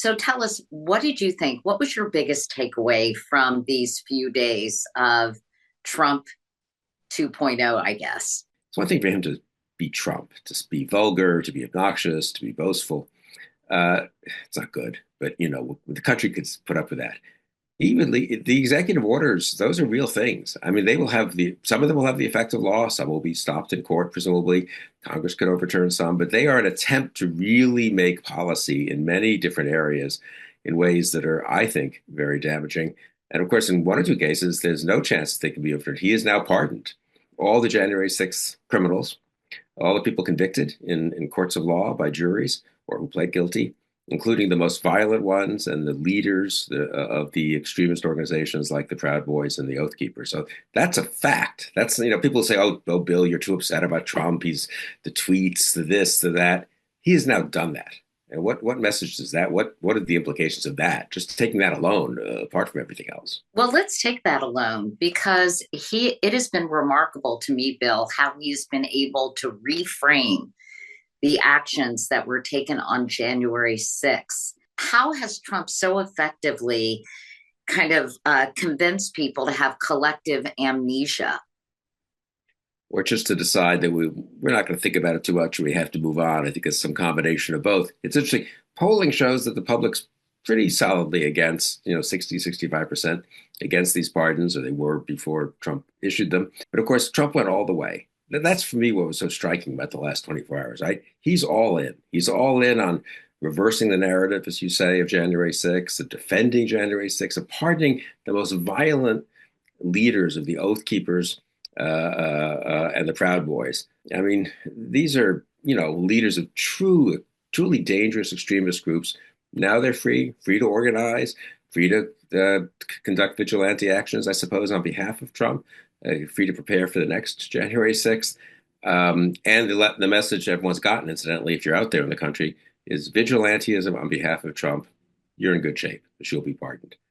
So tell us, what did you think? What was your biggest takeaway from these few days of Trump 2.0, I guess? It's one thing for him to be Trump, to be vulgar, to be obnoxious, to be boastful. It's not good, but the country could put up with that. Even the executive orders, those are real things. I mean, they will have some of them will have the effect of law, some will be stopped in court, presumably. Congress could overturn some, but they are an attempt to really make policy in many different areas in ways that are, I think, very damaging. And of course, in one or two cases, there's no chance that they can be overturned. He is now pardoned. All the January 6th criminals, all the people convicted in courts of law by juries or who pled guilty, including the most violent ones and the leaders of the extremist organizations like the Proud Boys and the Oath Keepers. So that's a fact. That's, people say, oh, Bill, you're too upset about Trump. He's the tweets, the this, the that. He has now done that. And what message does that? What are the implications of that? Just taking that alone, apart from everything else. Well, let's take that alone because it has been remarkable to me, Bill, how he's been able to reframe the actions that were taken on January 6th. How has Trump so effectively kind of convinced people to have collective amnesia? Or just to decide that we're not going to think about it too much, or we have to move on. I think it's some combination of both. It's interesting. Polling shows that the public's pretty solidly against, 60, 65% against these pardons, or they were before Trump issued them. But of course, Trump went all the way. That's for me what was so striking about the last 24 hours, right? He's all in. He's all in on reversing the narrative, as you say, of January 6th, of defending January 6th, of pardoning the most violent leaders of the Oath Keepers and the Proud Boys. I mean, these are, leaders of truly dangerous extremist groups. Now they're free to organize, free to conduct vigilante actions, I suppose, on behalf of Trump, free to prepare for the next January 6th. And the message everyone's gotten, incidentally, if you're out there in the country, is vigilantism on behalf of Trump. You're in good shape. She'll be pardoned.